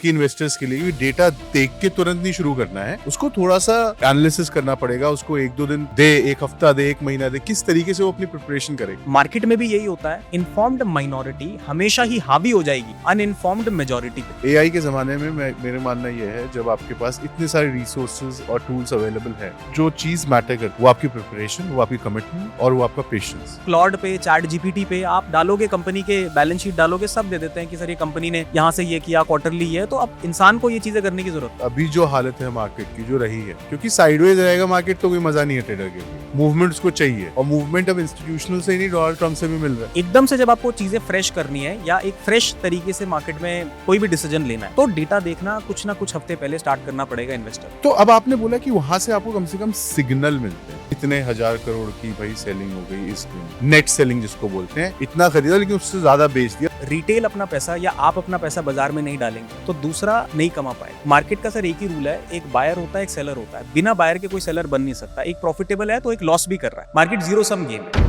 कि इन्वेस्टर्स के लिए डेटा देख के तुरंत नहीं शुरू करना है, उसको थोड़ा सा एनालिसिस करना पड़ेगा, उसको 1-2 दिन दे, 1 हफ्ता दे, 1 महीना दे, किस तरीके से वो अपनी प्रिपरेशन करे। मार्केट में भी यही होता है, इन्फॉर्म्ड माइनॉरिटी हमेशा ही हावी हो जाएगी अनइन्फॉर्म्ड मेजॉरिटी पे। एआई के जमाने में मेरे मानना ये है, जब आपके पास इतने सारे रिसोर्सेज और टूल्स अवेलेबल है, जो चीज मैटर करती वो आपकी प्रिपरेशन, वो आपकी कमिटमेंट और वो आपका पेशेंस। क्लॉड पे, चैट जीपीटी पे आप डालोगे, कंपनी के बैलेंस शीट डालोगे, सब दे देते हैं कि सर ये कंपनी ने यहाँ से ये किया, क्वार्टरली है। तो अब इंसान को ये चीजें करने की जरूरत है। अभी जो हालत है मार्केट की जो रही है, क्योंकि साइडवेज रहेगा मार्केट तो कोई मजा नहीं है ट्रेडर के लिए, मूवमेंट उसको चाहिए, और मूवमेंट अब इंस्टीट्यूशनल से ही नहीं, डोनाल्ड ट्रम्प से भी मिल रहा है। एकदम से जब आपको चीजें फ्रेश करनी है या एक फ्रेश तरीके से मार्केट में कोई भी डिसीजन लेना है, तो डेटा देखना कुछ ना कुछ हफ्ते पहले स्टार्ट करना पड़ेगा इन्वेस्टर। तो अब आपने बोला कि वहां से आपको कम से कम सिग्नल मिलते हैं, इतने 1000 करोड़ की भाई सेलिंग हो गई इस दिन, नेट सेलिंग जिसको बोलते हैं, इतना खरीदा लेकिन उससे ज्यादा बेच दिया। रिटेल अपना पैसा या आप अपना पैसा बाजार में नहीं डालेंगे तो दूसरा नहीं कमा पाए। मार्केट का सर एक ही रूल है, एक बायर होता है, एक सेलर होता है। बिना बायर के कोई सेलर बन नहीं सकता। एक प्रॉफिटेबल है तो एक लॉस भी कर रहा है। मार्केट जीरो सम गेम है।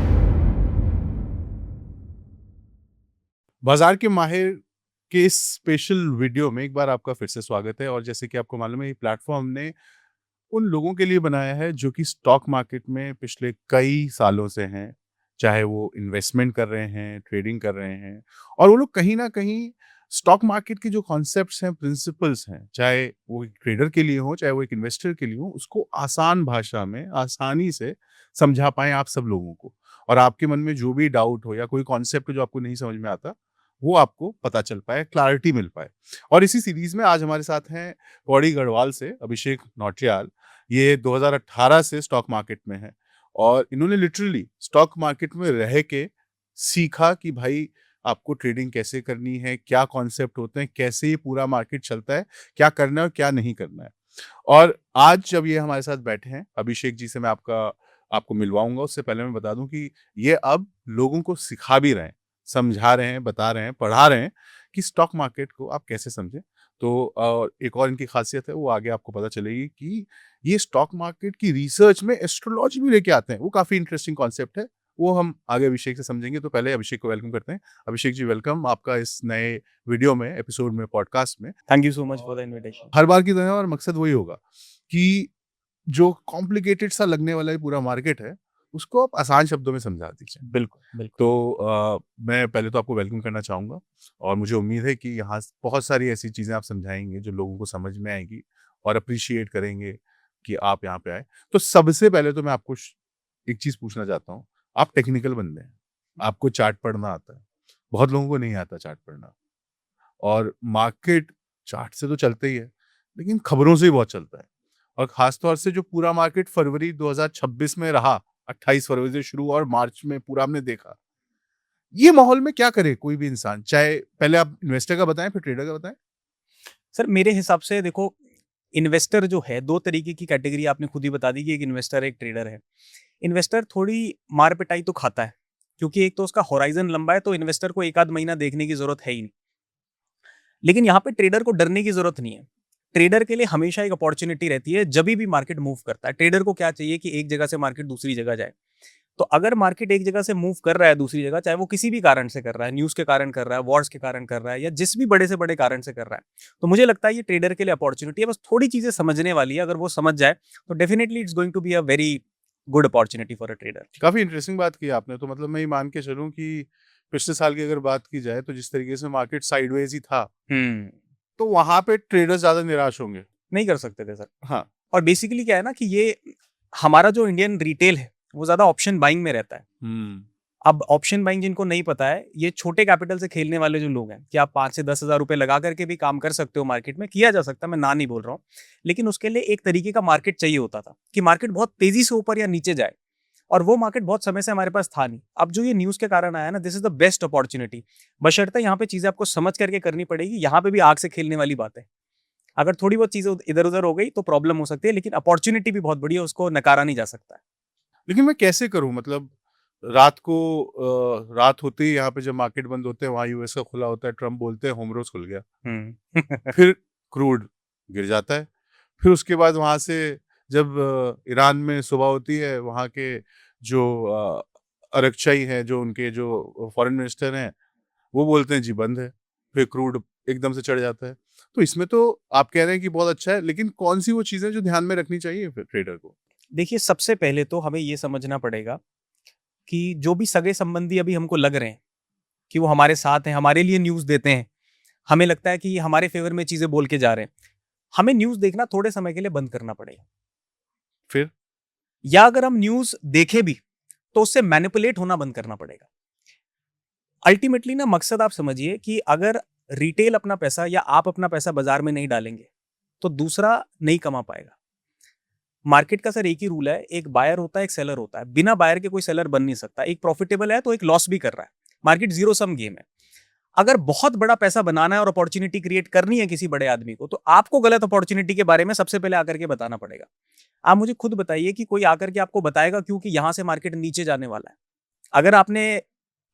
बाजार के माहिर के इस स्पेशल वीडियो में एक बार आपका फिर से स्वागत है। और जैसे कि आपको मालूम है, ये प्लेटफॉर्म ने उन लोगों के लिए बनाया है जो कि स्टॉक मार्केट में पिछले कई सालों से हैं, चाहे वो इन्वेस्टमेंट कर रहे हैं, ट्रेडिंग कर रहे हैं, और वो लोग कहीं ना कहीं स्टॉक मार्केट के जो कॉन्सेप्ट्स हैं, प्रिंसिपल्स हैं, चाहे वो एक ट्रेडर के लिए हो, चाहे वो एक इन्वेस्टर के लिए हो, उसको आसान भाषा में आसानी से समझा पाएं आप सब लोगों को। और आपके मन में जो भी डाउट हो या कोई कॉन्सेप्ट जो आपको नहीं समझ में आता, वो आपको पता चल पाए, क्लैरिटी मिल पाए। और इसी सीरीज में आज हमारे साथ हैं पौड़ी गढ़वाल से अभिषेक नौटियाल। ये 2018 से स्टॉक मार्केट में है, और इन्होंने लिटरली स्टॉक मार्केट में रह के सीखा कि भाई आपको ट्रेडिंग कैसे करनी है, क्या कॉन्सेप्ट होते हैं, कैसे ये पूरा मार्केट चलता है, क्या करना है और क्या नहीं करना है। और आज जब ये हमारे साथ बैठे हैं, अभिषेक जी से मैं आपको मिलवाऊंगा। उससे पहले मैं बता दूं कि ये अब लोगों को सिखा भी रहे हैं, समझा रहे हैं, बता रहे हैं, पढ़ा रहे हैं कि स्टॉक मार्केट को आप कैसे समझें। तो एक और इनकी खासियत है, वो आगे आपको पता चलेगी कि ये स्टॉक मार्केट की रिसर्च में एस्ट्रोलॉजी भी लेके आते हैं। वो काफी इंटरेस्टिंग कॉन्सेप्ट है, वो हम आगे अभिषेक से समझेंगे। तो पहले अभिषेक को वेलकम करते हैं। अभिषेक जी, वेलकम आपका इस नए वीडियो में, एपिसोड में, पॉडकास्ट में। Thank you so much for the invitation. हर बार की तरह और मकसद वही होगा कि जो कॉम्प्लिकेटेड सा लगने वाला ये पूरा मार्केट है, उसको आप आसान शब्दों में समझा दीजिए। बिल्कुल बिल्कुल। तो मैं पहले तो आपको वेलकम करना चाहूँगा, और मुझे उम्मीद है कि यहाँ बहुत सारी ऐसी चीज़ें आप समझाएँगे जो लोगों को समझ में आएगी और अप्रिशिएट करेंगे कि आप यहाँ पे आए। तो सबसे पहले तो मैं आपको एक चीज़ पूछना चाहता हूँ। आप टेक्निकल बंदे हैं, आपको चार्ट पढ़ना आता है। बहुत लोगों को नहीं आता चार्ट पढ़ना, और मार्केट चार्ट से तो चलता ही है, लेकिन खबरों से ही बहुत चलता है। और खास तौर से जो पूरा मार्केट फरवरी 2026 में रहा, 28 फरवरी से शुरू और मार्च में पूरा हमने देखा, ये माहौल में क्या करे कोई भी इंसान? चाहे पहले आप इन्वेस्टर का बताएं, फिर ट्रेडर का बताएं। सर मेरे हिसाब से देखो, इन्वेस्टर जो है, दो तरीके की कैटेगरी आपने खुद ही बता दी कि एक इन्वेस्टर है, एक ट्रेडर है। इन्वेस्टर थोड़ी मार पिटाई तो खाता है, क्योंकि एक तो उसका होराइजन लंबा है, तो इन्वेस्टर को एक आध महीना देखने की जरूरत है ही नहीं। लेकिन यहाँ पे ट्रेडर को डरने की जरूरत नहीं है। ट्रेडर के लिए हमेशा एक अपॉर्चुनिटी रहती है जब भी मार्केट मूव करता है। ट्रेडर को क्या चाहिए कि एक जगह से मार्केट दूसरी जगह जाए। तो अगर मार्केट एक जगह से मूव कर रहा है दूसरी जगह, चाहे वो किसी भी कारण से कर रहा है, न्यूज़ के कारण कर रहा है, वॉर्स के कारण कर रहा है, या जिस भी बड़े से बड़े कारण से कर रहा है, तो मुझे लगता है ये ट्रेडर के लिए अपॉर्चुनिटी है। बस थोड़ी चीजें समझने वाली है, अगर वो समझ जाए तो definitely it's going to be a very good opportunity for a trader. काफी इंटरेस्टिंग बात की आपने। तो मतलब मैं ये मान के चलूं कि पिछले साल की अगर बात की जाए, तो जिस तरीके से मार्केट साइडवेज ही था, तो वहां पे ट्रेडर्स ज्यादा निराश होंगे। नहीं कर सकते थे सर। हाँ। और बेसिकली क्या है ना कि ये हमारा जो इंडियन रिटेल है वो ज्यादा ऑप्शन बाइंग में रहता है। अब ऑप्शन बाइंग जिनको नहीं पता है, ये छोटे कैपिटल से खेलने वाले जो लोग हैं, कि आप 5 से 10,000 रुपए लगा करके भी काम कर सकते हो। मार्केट में किया जा सकता है, मैं ना नहीं बोल रहा हूँ, लेकिन उसके लिए एक तरीके का मार्केट चाहिए होता था कि मार्केट बहुत तेजी से ऊपर या नीचे जाए, और वो मार्केट बहुत समय से हमारे पास था नहीं। अब जो ये न्यूज के कारण आया ना, this is the best opportunity. बशर्ते यहाँ पे चीजें आपको समझ करके करनी पड़ेगी। यहाँ पे भी आग से खेलने वाली बात है। अगर थोड़ी बहुत चीजें इधर उधर हो गई तो प्रॉब्लम हो सकती है, लेकिन अपॉर्चुनिटी भी बहुत बड़ी है, उसको नकारा नहीं जा सकता है। लेकिन मैं कैसे करूं? मतलब रात होते ही यहाँ पे जब मार्केट बंद होते हैं, वहां यूएस का खुला होता है, ट्रम्प बोलते हैं होमरोज खुल गया। फिर क्रूड गिर जाता है। फिर उसके बाद वहां से जब ईरान में सुबह होती है, वहां के जो अरकचाई हैं, जो उनके जो फॉरेन मिनिस्टर हैं, वो बोलते हैं जी बंद है। फिर क्रूड एकदम से चढ़ जाता है। तो इसमें तो आप कह रहे हैं कि बहुत अच्छा है, लेकिन कौन-सी वो चीज़ें जो ध्यान में रखनी चाहिए फिर ट्रेडर को? देखिए, सबसे पहले तो हमें ये समझना पड़ेगा कि जो भी सगे-संबंधी अभी हमको लग रहे हैं कि वो हमारे साथ हैं, हमारे लिए न्यूज़ देते हैं, हमें लगता है कि ये हमारे फ़ेवर में चीज़ें बोल के जा रहे हैं, हमें न्यूज़ देखना थोड़े समय के लिए बंद करना पड़ेगा। फिर? या अगर हम न्यूज़ देखें भी, तो उससे मैनिपुलेट होना बंद करना पड़ेगा। अल्टीमेटली ना मकसद आप समझिए कि अगर रिटेल अपना पैसा या आप अपना पैसा बाज़ार में नहीं डालेंगे, तो दूसरा नहीं कमा पाएगा। मार्केट का सर एक ही रूल है, एक बायर होता है, एक सेलर होता है। बिना बायर के कोई सेलर बन नहीं सकता। एक प्रॉफिटेबल है तो एक लॉस भी कर रहा है। मार्केट ज़ीरो सम गेम है। अगर बहुत बड़ा पैसा बनाना है और अपॉर्च्युनिटी क्रिएट करनी है किसी बड़े आदमी को, तो आपको गलत अपॉर्च्युनिटी के बारे में सबसे पहले आकर के बताना पड़ेगा। आप मुझे खुद बताइए कि कोई आकर के आपको बताएगा क्यों कि यहाँ से मार्केट नीचे जाने वाला है। अगर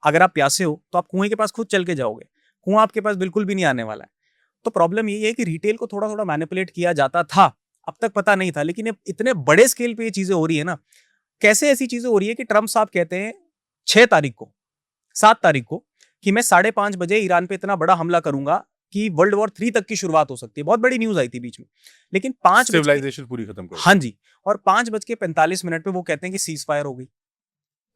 अगर आप प्यासे हो, तो आप कुएँ के पास खुद चल के जाओगे। कुआँ आपके पास बिल्कुल भी नहीं आने वाला है। तो प्रॉब्लम यही है कि रिटेल को थोड़ा-थोड़ा मैनिपुलेट किया जाता था। अब तक पता नहीं था, लेकिन अब इतने बड़े स्केल पे ये चीज़ें हो रही है ना, कैसे ऐसी चीज़ें हो रही है कि ट्रम्प साहब कहते हैं 6 तारीख को, 7 तारीख को कि मैं 5:30 बजे ईरान पे इतना बड़ा हमला करूँगा कि वर्ल्ड वॉर 3 तक की शुरुआत हो सकती है। बहुत बड़ी न्यूज़ आई थी बीच में। लेकिन 5 बज के सिविलाइजेशन पूरी खत्म कर हाँ दी। जी, और 5 बज के 45 मिनट पे वो कहते हैं कि सीज़ फायर हो गई।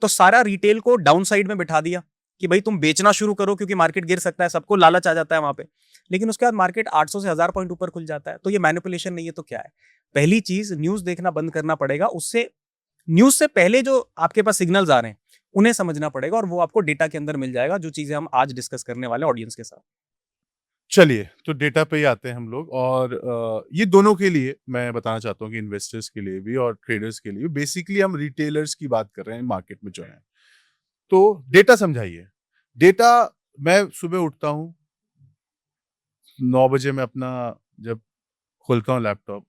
तो सारा रिटेल को डाउन साइड में बिठा दिया कि भाई तुम बेचना शुरू करो क्योंकि मार्केट गिर सकता है, सबको लालच आ जाता है वहां पे। लेकिन उसके बाद मार्केट 800 से 1000 पॉइंट ऊपर खुल जाता है। तो ये मैनिपुलेशन नहीं है तो क्या है? पहली चीज न्यूज़ देखना बंद करना पड़ेगा। उससे न्यूज़ से पहले जो आपके पास सिग्नल्स आ रहे हैं, उन्हें समझना पड़ेगा और वो आपको डेटा के अंदर मिल जाएगा, जो चीजें हम आज डिस्कस करने वाले हैं ऑडियंस के साथ। चलिए, तो डेटा पे ही आते हैं हम लोग और ये दोनों के लिए मैं बताना चाहता हूँ कि इन्वेस्टर्स के लिए भी और ट्रेडर्स के लिए भी। बेसिकली हम रिटेलर्स की बात कर रहे हैं मार्केट में जो हैं। तो डेटा समझाइए। डेटा मैं सुबह उठता हूँ, 9 बजे मैं अपना जब खोलता हूँ लैपटॉप,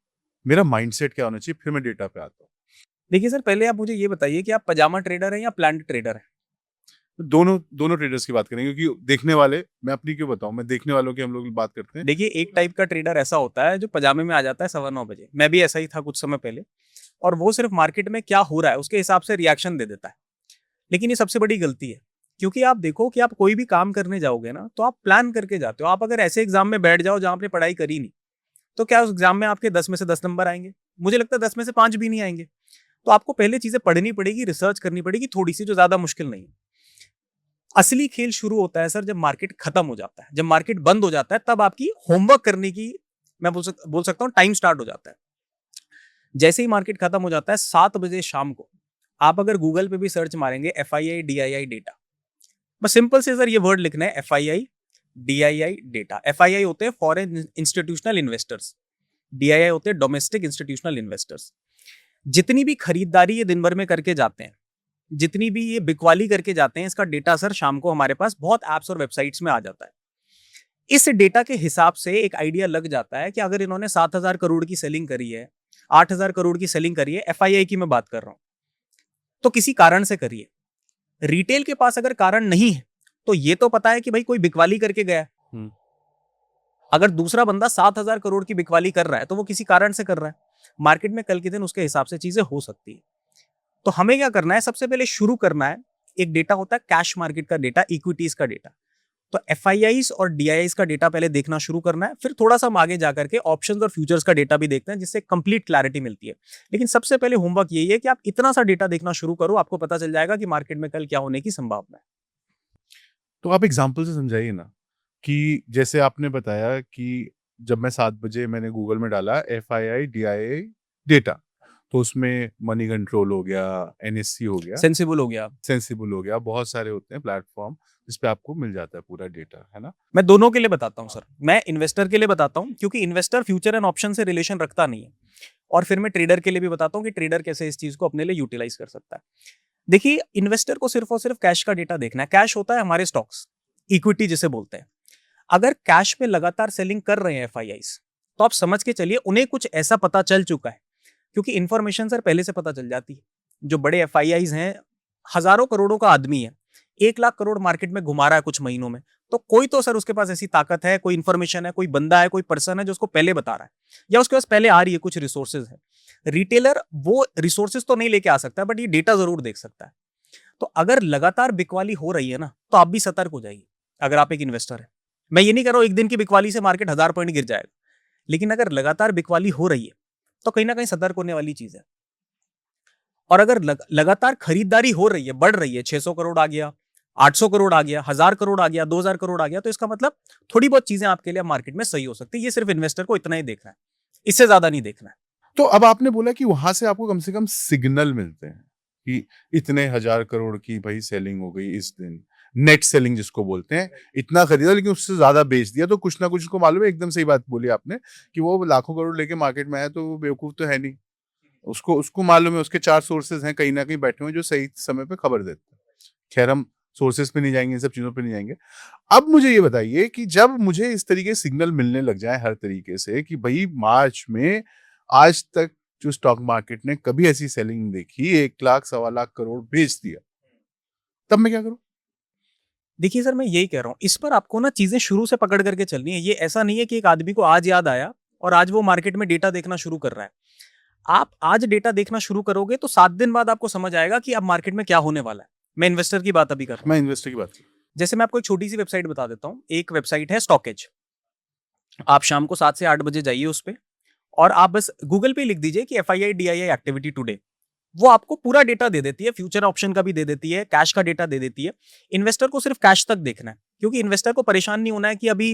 मेरा माइंडसेट क्या होना चाहिए, फिर मैं डेटा पे आता हूँ। देखिए सर, पहले आप मुझे ये बताइए कि आप पजामा ट्रेडर हैं या प्लांट ट्रेडर हैं? दोनों दोनों ट्रेडर्स की बात करेंगे क्योंकि देखने वाले मैं अपनी क्यों बताऊँ, मैं देखने वालों की हम लोग बात करते हैं। देखिए, एक टाइप का ट्रेडर ऐसा होता है जो पजामे में आ जाता है 9:15 बजे। मैं भी ऐसा ही था कुछ समय पहले। और वो सिर्फ मार्केट में क्या हो रहा है उसके हिसाब से रिएक्शन दे देता है। लेकिन ये सबसे बड़ी गलती है, क्योंकि आप देखो कि आप कोई भी काम करने जाओगे ना, तो आप प्लान करके जाते हो। आप अगर ऐसे एग्जाम में बैठ जाओ जहां आपने पढ़ाई करी नहीं, तो क्या उस एग्जाम में आपके 10 में से 10 नंबर आएंगे? मुझे लगता है 10 में से 5 भी नहीं आएंगे। तो आपको पहले चीजें पढ़नी पड़ेगी, रिसर्च करनी पड़ेगी थोड़ी सी, जो ज्यादा मुश्किल नहीं है। असली खेल शुरू होता है सर जब मार्केट खत्म हो जाता है, जब मार्केट बंद हो जाता है, तब आपकी होमवर्क करने की, मैं बोल सकता हूँ टाइम स्टार्ट हो जाता है। जैसे ही मार्केट खत्म हो जाता है 7 बजे शाम को, आप अगर गूगल पे भी सर्च मारेंगे FII DII डेटा, बस सिंपल से सर ये वर्ड लिखना है, FII DII डेटा। FII होते हैं फॉरेन इंस्टीट्यूशनल इन्वेस्टर्स, DII होते हैं डोमेस्टिक इंस्टीट्यूशनल इन्वेस्टर्स। जितनी भी खरीदारी ये दिन भर में करके जाते हैं, जितनी भी ये बिकवाली करके जाते हैं, इसका डेटा सर शाम को हमारे पास बहुत ऐप्स और वेबसाइट्स में आ जाता है। इस डेटा के हिसाब से एक आइडिया लग जाता है कि अगर इन्होंने 7,000 करोड़ की सेलिंग करी है, 8,000 करोड़ की सेलिंग करी है, FII की मैं बात कर रहा हूं, तो किसी कारण से करिए। रिटेल के पास अगर कारण नहीं है, तो ये तो पता है कि भाई कोई बिकवाली करके गया है। हुँ। अगर दूसरा बंदा 7,000 करोड़ की बिकवाली कर रहा है, तो वो किसी कारण से कर रहा है। मार्केट में कल के दिन उसके हिसाब से चीजें हो सकती है। तो हमें क्या करना है, सबसे पहले शुरू करना है, एक डेटा होता है कैश मार्केट का डेटा, इक्विटीज का डेटा। तो FIIs और DIIs का डेटा पहले देखना शुरू करना है, फिर थोड़ा सा हम आगे जाकर के ऑप्शंस और फ्यूचर्स का डेटा भी देखते हैं, जिससे कंप्लीट क्लैरिटी मिलती है। लेकिन सबसे पहले होमवर्क यही है कि आप इतना सा डेटा देखना शुरू करो, आपको पता चल जाएगा कि मार्केट में कल क्या होने की संभावना है। तो आप एग्ज़ाम्पल से समझाइए ना, कि जैसे आपने बताया कि जब मैं 7 बजे मैंने गूगल में डाला FII DII डेटा, तो उसमें मनी कंट्रोल हो गया, NSE हो गया, सेंसिबल हो गया। सेंसिबल हो गया, बहुत सारे होते हैं प्लेटफ़ॉर्म जिस पे आपको मिल जाता है पूरा डेटा, है ना? मैं दोनों के लिए बताता हूँ सर। मैं इन्वेस्टर के लिए बताता हूँ, क्योंकि इन्वेस्टर फ्यूचर एंड ऑप्शन से रिलेशन रखता नहीं है। और फिर मैं ट्रेडर के लिए भी बताता हूँ कि ट्रेडर कैसे इस चीज को अपने लिए यूटिलाइज कर सकता है। देखिए, इन्वेस्टर को सिर्फ और सिर्फ कैश का डेटा देखना है। कैश होता है हमारे स्टॉक्स, इक्विटी जिसे बोलते हैं। अगर कैश में लगातार सेलिंग कर रहे हैं FIIs, तो आप समझ के चलिए उन्हें कुछ ऐसा पता चल चुका है, क्योंकि इंफॉर्मेशन सर पहले से पता चल जाती है। जो बड़े FIIs हैं, हजारों करोड़ों का आदमी है, 1 लाख करोड़ मार्केट में घुमा रहा है कुछ महीनों में, तो कोई तो सर उसके पास ऐसी ताकत है, कोई इंफॉर्मेशन है, कोई बंदा है, कोई पर्सन है जो उसको पहले बता रहा है, या उसके पास पहले आ रही है, कुछ रिसोर्सेज है। रिटेलर वो रिसोर्सेज तो नहीं लेके आ सकता, बट ये डेटा जरूर देख सकता है। तो अगर लगातार बिकवाली हो रही है ना, तो आप भी सतर्क हो जाइए। अगर आप एक इन्वेस्टर है, मैं ये नहीं कह रहा हूं एक दिन की बिकवाली से मार्केट 1000 पॉइंट गिर जाएगा, लेकिन अगर लगातार बिकवाली हो रही है तो कहीं ना कहीं सतर्क होने वाली चीज है। और अगर लगातार खरीदारी हो रही है, बढ़ रही है, 600 करोड़ आ गया, 800 करोड़ आ गया, 1000 करोड़ आ गया, 2000 करोड़ आ गया, तो इसका मतलब थोड़ी बहुत चीजें आपके लिए मार्केट में सही हो सकती है। ये सिर्फ इन्वेस्टर को इतना ही देखना है, इससे ज्यादा नहीं देखना है। तो अब आपने बोला कि वहां से आपको कम से कम सिग्नल मिलते हैं कि इतने 1000 करोड़ की भाई सेलिंग हो गई इस दिन, नेट सेलिंग जिसको बोलते हैं, इतना खरीदा लेकिन उससे ज्यादा बेच दिया, तो कुछ ना कुछ उसको मालूम है। एकदम सही बात बोली आपने कि वो लाखों करोड़ लेके मार्केट में आया तो वो बेवकूफ तो है नहीं। उसको उसको मालूम है, उसके 4 सोर्सेज हैं कहीं ना कहीं बैठे हुए जो सही समय पे खबर देते हैं। खैर हम सोर्सेज पे नहीं जाएंगे, इन सब चीजों पे नहीं जाएंगे। अब मुझे ये बताइए कि जब मुझे इस तरीके सिग्नल मिलने लग जाए हर तरीके से कि भाई मार्च में आज तक जो स्टॉक मार्केट ने कभी ऐसी सेलिंग नहीं देखी, 1 लाख 1.25 लाख करोड़ बेच दिया, तब मैं क्या करूं? देखिए सर, मैं यही कह रहा हूं, इस पर आपको ना चीजें शुरू से पकड़ करके चलनी है। ये ऐसा नहीं है कि एक आदमी को आज याद आया और आज वो मार्केट में डेटा देखना शुरू कर रहा है। आप आज डेटा देखना शुरू करोगे तो 7 दिन बाद आपको समझ आएगा कि अब मार्केट में क्या होने वाला है। मैं इन्वेस्टर की बात अभी कर रहा हूं। मैं इन्वेस्टर की बात की। जैसे मैं आपको एक छोटी सी वेबसाइट बता देता हूं। एक वेबसाइट है स्टॉकेज। आप शाम को 7 से 8 बजे जाइए उस पे, और आप बस गूगल पे लिख दीजिए कि FII DII एक्टिविटी टुडे। वो आपको पूरा डेटा दे देती है, फ्यूचर ऑप्शन का भी दे देती है, कैश का डेटा दे देती है। इन्वेस्टर को सिर्फ कैश तक देखना है, क्योंकि इन्वेस्टर को परेशान नहीं होना है कि अभी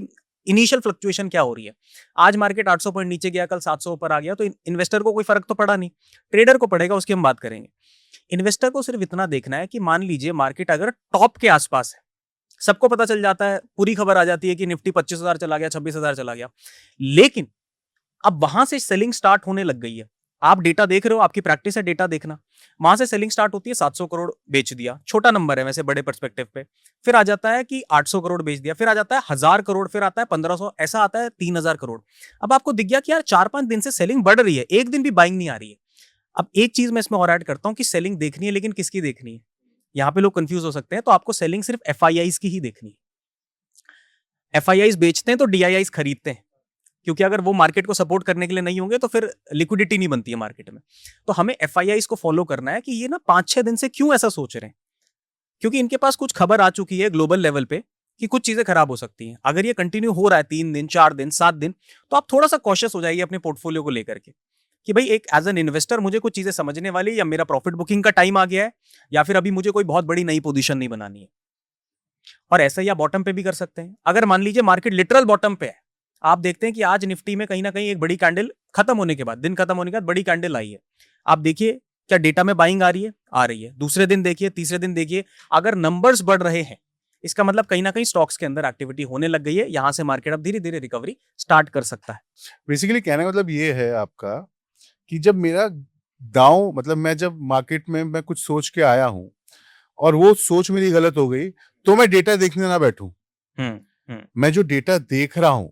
इनिशियल फ्लक्चुएशन क्या हो रही है। आज मार्केट 800 पॉइंट नीचे गया, कल 700 ऊपर आ गया, तो इन्वेस्टर को कोई फर्क तो पड़ा नहीं। ट्रेडर को पड़ेगा, उसकी हम बात करेंगे। इन्वेस्टर को सिर्फ इतना देखना है कि मान लीजिए मार्केट अगर टॉप के आसपास है, सबको पता चल जाता है, पूरी खबर आ जाती है कि निफ्टी 25,000 चला गया, 26,000 चला गया, लेकिन अब वहां से सेलिंग स्टार्ट होने लग गई है। आप डेटा देख रहे हो, आपकी प्रैक्टिस है डेटा देखना। वहां से सेलिंग स्टार्ट होती है, 700 करोड़ बेच दिया, छोटा नंबर है वैसे बड़े पर्सपेक्टिव पे। फिर आ जाता है कि 800 करोड़ बेच दिया, फिर आ जाता है 1000 करोड़, फिर आता है 1500, ऐसा आता है 3000 करोड़। अब आपको दिख गया कि यार 4-5 दिन से सेलिंग बढ़ रही है, एक दिन भी बाइंग नहीं आ रही है। अब एक चीज मैं इसमें और ऐड करता हूं कि सेलिंग देखनी है, लेकिन किसकी देखनी है? यहां पे लोग कंफ्यूज हो सकते हैं। तो आपको सेलिंग सिर्फ FIIs की ही देखनी है। FIIs बेचते हैं तो DIIs खरीदते हैं, क्योंकि अगर वो मार्केट को सपोर्ट करने के लिए नहीं होंगे तो फिर लिक्विडिटी नहीं बनती है मार्केट में। तो हमें FIIs को फॉलो करना है कि ये ना 5-6 दिन से क्यों ऐसा सोच रहे हैं, क्योंकि इनके पास कुछ खबर आ चुकी है ग्लोबल लेवल पे कि कुछ चीजें खराब हो सकती हैं। अगर ये कंटिन्यू हो रहा है 3 दिन, 4 दिन, 7 दिन, तो आप थोड़ा सा कॉशियस हो जाइए अपने पोर्टफोलियो को लेकर के कि भाई एक एज एन इन्वेस्टर मुझे कुछ चीजें समझने वाली, या मेरा प्रॉफिट बुकिंग का टाइम आ गया है, या फिर अभी मुझे कोई बहुत बड़ी नई पोजीशन नहीं बनानी है। और ऐसा ही आप बॉटम पे भी कर सकते हैं। अगर मान लीजिए मार्केट लिटरल बॉटम पे है, आप देखते हैं कि आज निफ्टी में कहीं ना कहीं एक बड़ी कैंडल खत्म होने के बाद, दिन खत्म होने के बाद बड़ी कैंडल आई है, आप देखिए क्या डेटा में बाइंग आ रही है? आ रही है। दूसरे दिन देखिए, तीसरे दिन देखिए, अगर नंबर्स बढ़ रहे हैं, इसका मतलब कहीं ना कहीं स्टॉक्स के अंदर एक्टिविटी होने लग गई है। यहां से मार्केट अब धीरे धीरे रिकवरी स्टार्ट कर सकता है। बेसिकली कहने का मतलब ये है आपका कि जब मेरा दांव, मतलब मैं जब मार्केट में मैं कुछ सोच के आया हूं और वो सोच मेरी गलत हो गई, तो मैं डेटा देखने ना बैठूं। मैं जो डेटा देख रहा हूं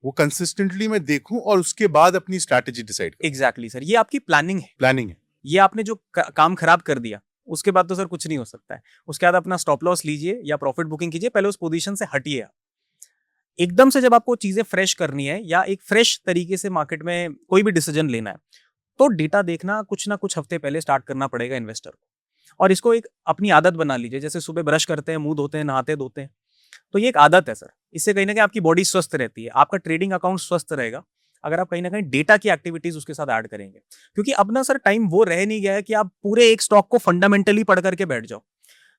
वो कंसिस्टेंटली मैं देखूं और उसके बाद अपनी स्ट्रैटेजी डिसाइड करूं। एग्जैक्टली सर, ये आपकी प्लानिंग है। प्लानिंग है। ये आपने जो काम खराब कर दिया, उसके बाद तो सर कुछ नहीं हो सकता है। उसके बाद अपना स्टॉप लॉस लीजिए या प्रॉफिट बुकिंग कीजिए, पहले उस पोजीशन से हटिए। एकदम से जब आपको चीजें फ्रेश करनी है या एक फ्रेश तरीके से मार्केट में कोई भी डिसीजन लेना है, तो डेटा देखना कुछ ना कुछ हफ्ते पहले स्टार्ट करना पड़ेगा इन्वेस्टर को। और इसको एक अपनी आदत बना लीजिए। जैसे सुबह ब्रश करते हैं, मुंह धोते हैं, नहाते धोते हैं, तो ये एक आदत है सर। इससे कहीं ना कहीं आपकी बॉडी स्वस्थ रहती है, आपका ट्रेडिंग अकाउंट स्वस्थ रहेगा, अगर आप कहीं ना कहीं डेटा की एक्टिविटीज उसके साथ ऐड करेंगे। क्योंकि अब ना सर टाइम वो रह नहीं गया है कि आप पूरे एक स्टॉक को फंडामेंटली पढ़ करके बैठ जाओ,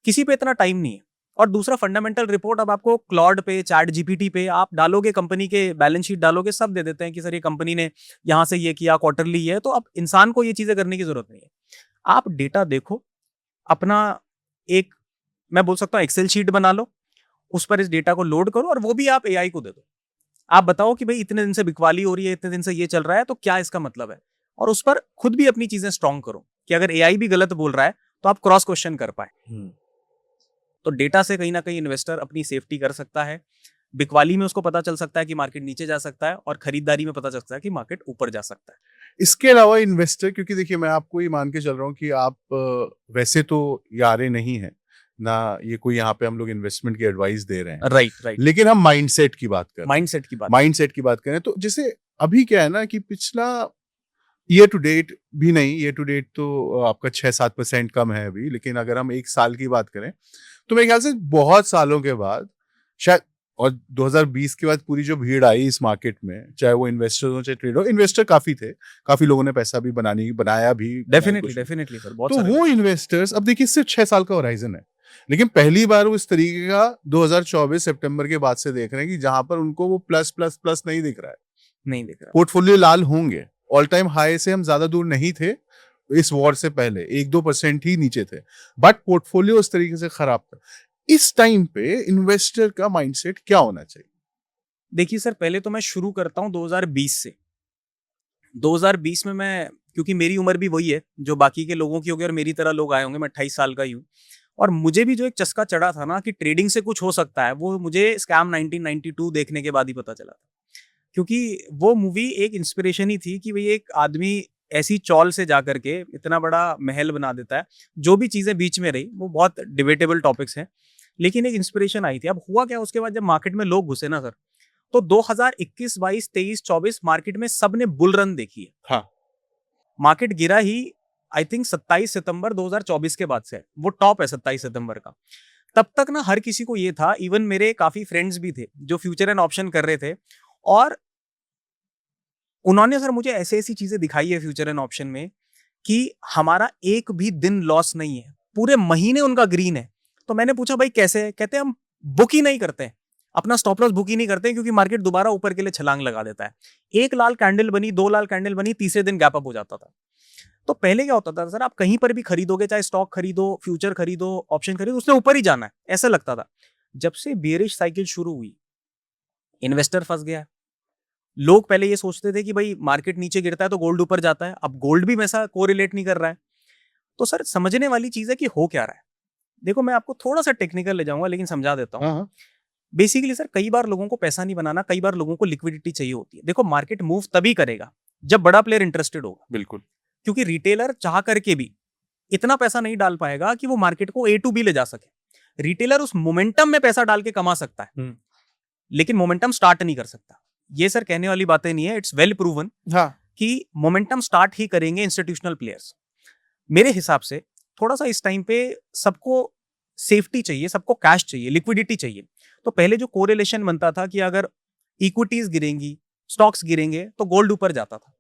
किसी पे इतना टाइम नहीं है। और दूसरा, फंडामेंटल रिपोर्ट अब आपको क्लॉड पे, चैट जीपीटी पे आप डालोगे, कंपनी के बैलेंस शीट डालोगे, सब दे देते हैं कि सर ये कंपनी ने यहां से ये किया, क्वार्टरली ये है। तो अब इंसान को ये चीजें करने की जरूरत नहीं है। आप डेटा देखो, अपना एक, मैं बोल सकता हूँ, एक्सेल शीट बना लो, उस पर इस डेटा को लोड करो और वो भी आप AI को दे दो। आप बताओ कि भाई इतने दिन से बिकवाली हो रही है, इतने दिन से ये चल रहा है, तो क्या इसका मतलब है? और उस पर खुद भी अपनी चीजें स्ट्रॉन्ग करो कि अगर AI भी गलत बोल रहा है तो आप क्रॉस क्वेश्चन कर पाए। तो डेटा से कहीं ना कहीं इन्वेस्टर अपनी सेफ्टी कर सकता है। बिकवाली में उसको पता चल सकता है कि मार्केट नीचे जा सकता है, और खरीदारी में पता चल सकता है कि मार्केट ऊपर जा सकता है। इसके अलावा इन्वेस्टर, क्योंकि देखिए मैं आपको ही मान के चल रहा हूँ कि आप वैसे तो यारे नहीं है ना, ये कोई यहाँ पे हम लोग इन्वेस्टमेंट की एडवाइस दे रहे हैं, राइट। लेकिन हम माइंडसेट की बात कर रहे हैं। माइंडसेट की बात करें तो जैसे अभी क्या है ना कि पिछला ईयर टू डेट भी नहीं, ईयर टू डेट तो आपका 6-7% कम है अभी, लेकिन अगर हम एक साल की बात करें तो मेरे ख्याल से बहुत सालों के बाद शायद, और 2020 के बाद पूरी जो भीड़ आई इस मार्केट में, चाहे वो इन्वेस्टर हो चाहे ट्रेडर हो, इन्वेस्टर काफी थे, काफी लोगों ने पैसा भी बनाया भी, डेफिनेटली सर, बहुत तो सारे वो इन्वेस्टर्स, अब देखिए सिर्फ 6 साल का होराइजन है, लेकिन पहली बार वो इस तरीके का 2024 सितंबर के बाद से देख रहे हैं कि जहां पर उनको वो प्लस प्लस प्लस नहीं दिख रहा है, नहीं दिख रहा। पोर्टफोलियो लाल होंगे। ऑल टाइम हाई से हम ज्यादा दूर नहीं थे इस वॉर से पहले, 1-2% ही नीचे थे, बट पोर्टफोलियो उस तरीके से खराब था। इस टाइम पे इन्वेस्टर का माइंडसेट क्या होना चाहिए? देखिए सर, पहले तो मैं शुरू करता हूँ 2020 से। 2020 में मैं, क्योंकि मेरी उम्र भी वही है जो बाकी के लोगों की होगी और मेरी तरह लोग आए होंगे, मैं 28 साल का ही हूँ। और मुझे भी जो एक चस्का चढ़ा था ना कि ट्रेडिंग से कुछ हो सकता है, वो मुझे स्कैम 1992 देखने के बाद ही पता चला था। क्योंकि वो मूवी एक इंस्पिरेशन ही थी कि भाई एक आदमी ऐसी चौल से जाकर के इतना बड़ा महल बना देता है। जो भी चीज़ें बीच में रही वो बहुत डिबेटेबल टॉपिक्स हैं, लेकिन एक इंस्पिरेशन आई थी। अब हुआ क्या उसके बाद जब मार्केट में लोग घुसे ना सर, तो 2021, 22, 23, 24 मार्केट में सबने बुल रन देखी है। हाँ, मार्केट गिरा ही आई थिंक 27 सितंबर 2024 के बाद से है। वो टॉप है 27 सितंबर का। तब तक ना हर किसी को ये था, इवन मेरे काफी फ्रेंड्स भी थे जो फ्यूचर एंड ऑप्शन कर रहे थे, और उन्होंने सर मुझे ऐसी ऐसी चीजें दिखाई है फ्यूचर एंड ऑप्शन में कि हमारा एक भी दिन लॉस नहीं है, पूरे महीने उनका ग्रीन है। तो मैंने पूछा भाई कैसे है? कहते हम बुक ही नहीं करते हैं, अपना स्टॉप लॉस बुक ही नहीं करते हैं, क्योंकि मार्केट दोबारा ऊपर के लिए छलांग लगा देता है। एक लाल कैंडल बनी, 2 लाल कैंडल बनी, तीसरे दिन गैप अप हो जाता था। तो पहले क्या होता था सर, आप कहीं पर भी खरीदोगे, चाहे स्टॉक खरीदो, फ्यूचर खरीदो, ऑप्शन खरीदो, उसने ऊपर ही जाना है, ऐसा लगता था। जब से बेरिश साइकिल शुरू हुई, इन्वेस्टर फंस गया। लोग पहले ये सोचते थे कि भाई मार्केट नीचे गिरता है तो गोल्ड ऊपर जाता है, अब गोल्ड भी वैसा कोरिलेट नहीं कर रहा है। तो सर समझने वाली चीज है कि हो क्या रहा है। देखो मैं आपको थोड़ा सा टेक्निकल ले जाऊंगा, लेकिन समझा देता हूँ। हाँ, हाँ। बेसिकली सर, कई बार लोगों को पैसा नहीं बनाना, कई बार लोगों को लिक्विडिटी चाहिए होती है। देखो मार्केट मूव तभी करेगा जब बड़ा प्लेयर इंटरेस्टेड होगा, बिल्कुल। क्योंकि रिटेलर चाह करके भी इतना पैसा नहीं डाल पाएगा कि वो मार्केट को ए टू बी ले जा सके। रिटेलर उस मोमेंटम में पैसा डाल के कमा सकता है, लेकिन मोमेंटम स्टार्ट नहीं कर सकता। ये सर कहने वाली बातें नहीं है, इट्स वेल प्रूवन हाँ, कि मोमेंटम स्टार्ट ही करेंगे इंस्टीट्यूशनल प्लेयर्स। मेरे हिसाब से थोड़ा सा इस टाइम पे सबको सेफ्टी चाहिए, सबको कैश चाहिए, लिक्विडिटी चाहिए। तो पहले जो कोरिलेशन बनता था कि अगर इक्विटीज गिरेंगी, स्टॉक्स गिरेंगे, तो गोल्ड ऊपर जाता था।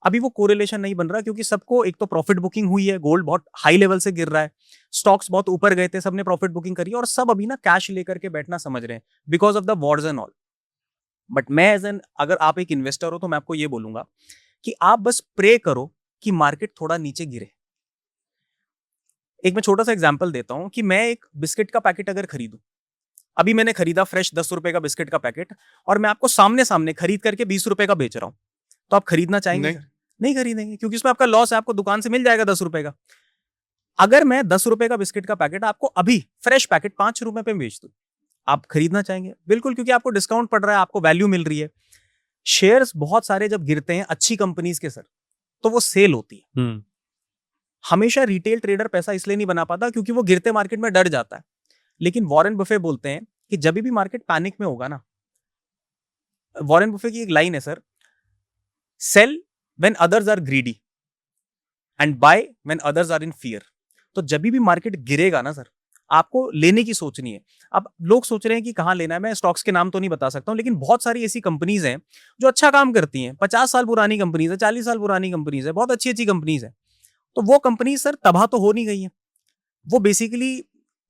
अभी वो कोरिलेशन नहीं बन रहा, क्योंकि सबको एक तो प्रॉफिट बुकिंग हुई है, गोल्ड बहुत हाई लेवल से गिर रहा है, स्टॉक्स बहुत ऊपर गए थे, सबने प्रॉफिट बुकिंग करी, और सब अभी ना कैश लेकर के बैठना समझ रहे हैं because of the Wars and all. But मैं एज एन, अगर आप एक इन्वेस्टर हो तो मैं आपको ये बोलूंगा कि आप बस प्रे करो कि मार्केट थोड़ा नीचे गिरे। एक मैं छोटा सा एग्जांपल देता हूं कि मैं एक बिस्किट का पैकेट अगर खरीदूं, अभी मैंने खरीदा फ्रेश 10 रुपए का बिस्किट का पैकेट, और मैं आपको सामने सामने खरीद करके 20 रुपए का बेच रहा हूं, तो आप खरीदना चाहेंगे? नहीं। सर नहीं खरीदेंगे, क्योंकि उसमें आपका लॉस है, आपको दुकान से मिल जाएगा 10 रुपए का। अगर मैं 10 रुपए का बिस्किट का पैकेट आपको अभी फ्रेश पैकेट 5 रुपए पे बेच दूं, आप खरीदना चाहेंगे? बिल्कुल, क्योंकि आपको डिस्काउंट पड़ रहा है, आपको वैल्यू मिल रही है। शेयर्स बहुत सारे जब गिरते हैं अच्छी कंपनीज के सर, तो वो सेल होती है। हमेशा रिटेल ट्रेडर पैसा इसलिए नहीं बना पाता क्योंकि वो गिरते मार्केट में डर जाता है। लेकिन वॉरेन बफे बोलते हैं कि जब भी मार्केट पैनिक में होगा ना, वॉरेन बफे की एक लाइन है sir, sell when others are greedy and buy when others are in fear. तो जब भी मार्केट गिरेगा ना सर, आपको लेने की सोचनी है। अब लोग सोच रहे हैं कि कहां लेना है, मैं स्टॉक्स के नाम तो नहीं बता सकता हूं, लेकिन बहुत सारी ऐसी कंपनीज हैं जो अच्छा काम करती हैं, 50 साल पुरानी कंपनीज है, 40 साल पुरानी कंपनीज है, बहुत अच्छी अच्छी कंपनीज है। तो वो कंपनी सर तबाह तो हो नहीं गई है, वो बेसिकली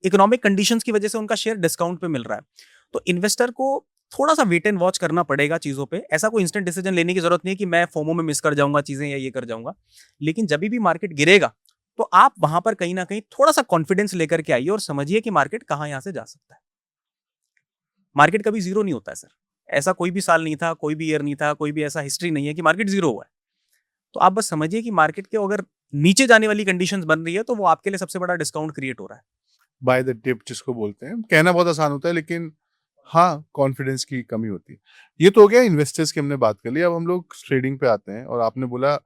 इकोनॉमिक कंडीशंस की वजह से उनका शेयर डिस्काउंट पे मिल रहा है। तो इन्वेस्टर को थोड़ा सा वेट एंड वॉच करना पड़ेगा चीजों पे। ऐसा कोई इंस्टेंट डिसीजन लेने की जरूरत नहीं है कि मैं फोमो में मिस कर जाऊंगा चीजें या ये कर जाऊंगा। लेकिन जब भी मार्केट गिरेगा तो आप वहां पर कहीं ना कहीं थोड़ा सा कॉन्फिडेंस लेकर के आइए और समझिए कि मार्केट कहां यहां से जा सकता है। मार्केट कभी जीरो नहीं होता है सर, ऐसा कोई भी साल नहीं था, कोई भी ईयर नहीं था, कोई भी ऐसा हिस्ट्री नहीं है कि मार्केट जीरो हुआ है। तो आप बस समझिए कि मार्केट के अगर नीचे जाने वाली कंडीशंस बन रही है तो वो आपके लिए सबसे बड़ा डिस्काउंट क्रिएट हो रहा है। बाय द डिप जिसको बोलते हैं, कहना बहुत आसान होता है, लेकिन हाँ, कॉन्फिडेंस की कमी होती है। ये तो हो गया इन्वेस्टर्स की, हमने बात कर ली। अब हम लोग ट्रेडिंग पे आते हैं, और आपने बोला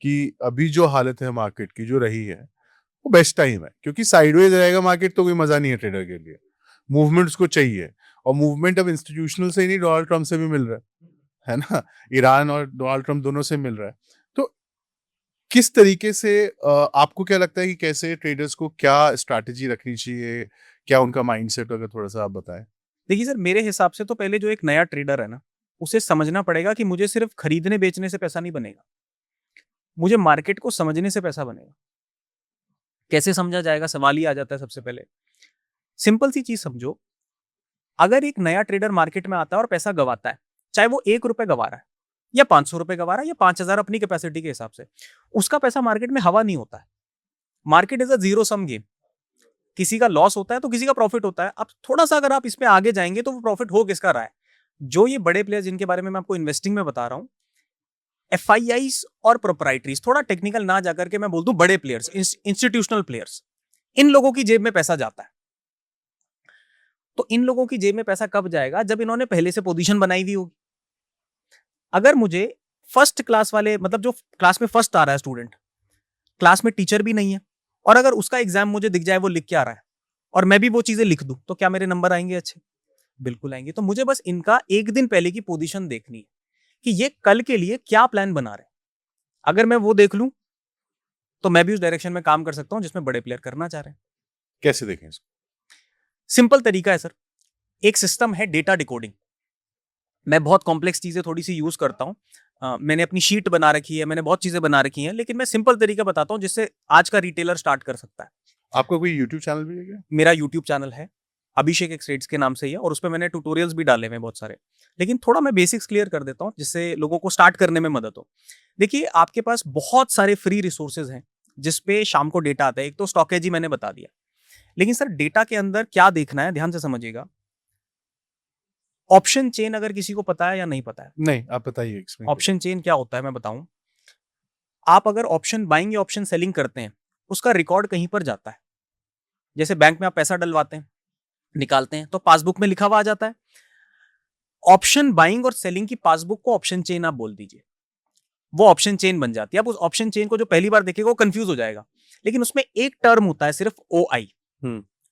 कि अभी जो हालत है मार्केट की जो रही है, वो बेस्ट टाइम है, क्योंकि साइडवेज रहेगा मार्केट तो कोई मजा नहीं है ट्रेडर के लिए। मूवमेंट उसको चाहिए, और मूवमेंट अब इंस्टीट्यूशनल से ही नहीं, डोनाल्ड ट्रम्प से भी मिल रहा है ना? ईरान और डोनाल्ड ट्रम्प दोनों से मिल रहा है। तो किस तरीके से आपको क्या लगता है कि कैसे ट्रेडर्स को क्या स्ट्रैटेजी रखनी चाहिए, क्या उनका माइंडसेट, अगर थोड़ा सा आप बताएं? देखिए सर, मेरे हिसाब से तो पहले जो एक नया ट्रेडर है ना, उसे समझना पड़ेगा कि मुझे सिर्फ खरीदने बेचने से पैसा नहीं बनेगा, मुझे मार्केट को समझने से पैसा बनेगा। कैसे समझा जाएगा, सवाल ही आ जाता है सबसे पहले। सिंपल सी चीज समझो, अगर एक नया ट्रेडर मार्केट में आता है और पैसा गवाता है, चाहे वो 1 रुपए गवा रहा है या 500 रुपए गवा रहा है या 5,000 अपनी कैपेसिटी के हिसाब से, उसका पैसा मार्केट में हवा नहीं होता है। Market is a zero sum game. किसी का लॉस होता है तो किसी का प्रॉफिट होता है। अब थोड़ा सा अगर आप इस पे आगे जाएंगे तो वो प्रॉफिट हो किसका रहा है? जो ये बड़े प्लेयर जिनके बारे में मैं आपको इन्वेस्टिंग में बता रहा हूं, एफआईआईस और प्रोप्राइटरीज, थोड़ा टेक्निकल ना जाकर के मैं बोल दूं बड़े प्लेयर्स, इंस्टीट्यूशनल प्लेयर्स, इन लोगों की जेब में पैसा जाता है। तो इन लोगों की जेब में पैसा कब जाएगा? जब इन्होंने पहले से पोजीशन बनाई हुई होगी। अगर मुझे फर्स्ट क्लास वाले, मतलब जो क्लास में फर्स्ट आ रहा है स्टूडेंट, क्लास में टीचर भी नहीं है, और अगर उसका एग्जाम मुझे दिख जाए वो लिख के आ रहा है और मैं भी वो चीजें लिख दूं, तो क्या मेरे नंबर आएंगे अच्छे? बिल्कुल आएंगे। तो मुझे बस इनका एक दिन पहले की पोजीशन देखनी है कि ये कल के लिए क्या प्लान बना रहे हैं। अगर मैं वो देख लूं तो मैं भी उस डायरेक्शन में काम कर सकता हूं जिसमें बड़े प्लेयर करना चाह रहे हैं। कैसे देखें इसको? सिंपल तरीका है सर, एक सिस्टम है डेटा डिकोडिंग। मैं बहुत कॉम्प्लेक्स चीजें थोड़ी सी यूज करता हूं। मैंने अपनी शीट बना रखी है, मैंने बहुत चीजें बना रखी हैं, लेकिन मैं सिंपल तरीका बताता हूं जिससे आज का रिटेलर स्टार्ट कर सकता है। आपका कोई यूट्यूब चैनल भी है क्या? मेरा यूट्यूब चैनल है, अभिषेक एक्सट्रेड्स के नाम से ही है, और उस पर मैंने ट्यूटोरियल्स भी डाले हुए हैं बहुत सारे। लेकिन थोड़ा मैं बेसिक्स क्लियर कर देता हूं जिससे लोगों को स्टार्ट करने में मदद हो। देखिए, आपके पास बहुत सारे फ्री रिसोर्सेज हैं जिसपे शाम को डेटा आता है। एक तो स्टॉकेजी मैंने बता दिया, लेकिन सर डेटा के अंदर क्या देखना है, ध्यान से समझिएगा। ऑप्शन चेन अगर किसी को पता है या नहीं पता है? नहीं, आप बताइए, एक्सप्लेन ऑप्शन चेन क्या होता है मैं बताऊं। आप अगर ऑप्शन बाइंग या ऑप्शन सेलिंग करते हैं, उसका रिकॉर्ड कहीं पर जाता है। जैसे बैंक में आप पैसा डलवाते हैं, निकालते हैं, तो पासबुक में लिखा हुआ आ जाता है। ऑप्शन बाइंग और सेलिंग की पासबुक को ऑप्शन चेन आप बोल दीजिए, वो ऑप्शन चेन बन जाती है। अब उस ऑप्शन चेन को जो पहली बार देखेगा वो कंफ्यूज हो जाएगा, लेकिन उसमें एक टर्म होता है सिर्फ OI,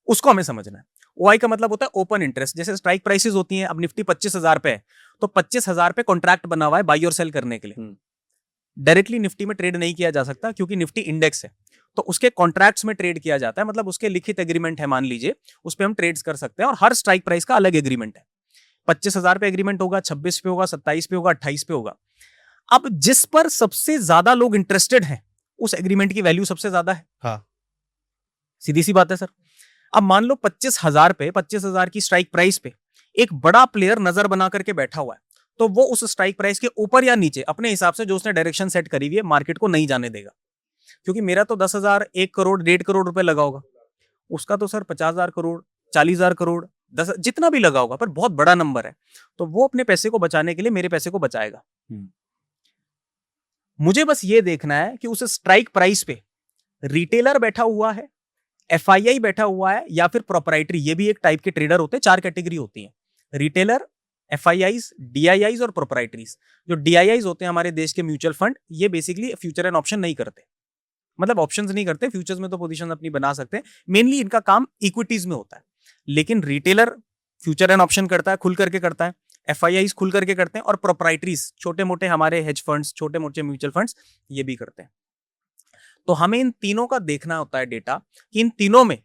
उसको हमें समझना है। OI का मतलब होता है ओपन इंटरेस्ट। जैसे स्ट्राइक प्राइसेस होती हैं, अब निफ्टी 25,000 पे है, तो 25,000 पे कॉन्ट्रैक्ट बना हुआ है बाई और सेल करने के लिए। डायरेक्टली निफ्टी में ट्रेड नहीं किया जा सकता क्योंकि निफ्टी इंडेक्स है, तो उसके कॉन्ट्रैक्ट्स में ट्रेड किया जाता है। मतलब उसके लिखित एग्रीमेंट है, मान लीजिए, उस पर हम ट्रेड्स कर सकते हैं, और हर स्ट्राइक प्राइस का अलग एग्रीमेंट है। 25,000 पे एग्रीमेंट होगा, 26 पे होगा, 27 पे होगा, 28 पे होगा। अब जिस पर सबसे ज्यादा लोग इंटरेस्टेड हैं, उस एग्रीमेंट की वैल्यू सबसे ज्यादा है। हाँ। सीधी सी बात है सर। अब मान लो 25,000 पे, 25,000 की स्ट्राइक प्राइस पे एक बड़ा प्लेयर नजर बना करके बैठा हुआ है, तो वो उस स्ट्राइक प्राइस के ऊपर या नीचे अपने हिसाब से जो उसने डायरेक्शन सेट करी हुई है, मार्केट को नहीं जाने देगा। क्योंकि मेरा तो 10,000, 1 करोड़, 1.5 करोड़ रुपए लगा होगा, उसका तो सर 50,000 करोड़, 40,000 करोड़, 10 जितना भी लगा होगा, पर बहुत बड़ा नंबर है, तो वो अपने पैसे को बचाने के लिए मेरे पैसे को बचाएगा। मुझे बस ये देखना है कि उस स्ट्राइक प्राइस पे रिटेलर बैठा हुआ है, एफआईआई बैठा हुआ है, या फिर प्रोप्राइटरी। ये भी एक टाइप के ट्रेडर होते हैं, 4 कैटेगरी होती है: रिटेलर, एफआईआईज, डीआईआईज और प्रोप्राइटरीज। जो डीआईआईज होते हैं हमारे देश के म्यूचुअल फंड, ये बेसिकली फ्यूचर एंड ऑप्शन नहीं करते, मतलब ऑप्शंस नहीं करते। फ्यूचर्स में तो पोजीशन अपनी बना सकते हैं, मेनली इनका काम इक्विटीज में होता है। लेकिन रिटेलर फ्यूचर एंड ऑप्शन करता है, खुल करके करता है, एफआईआईज खुल करके करते हैं, और प्रोप्राइटरीज छोटे मोटे हमारे हेज फंड्स, छोटे मोटे म्यूचुअल फंड्स, ये भी करते हैं। तो हमें इन तीनों का देखना होता है डेटा, कि इन तीनों में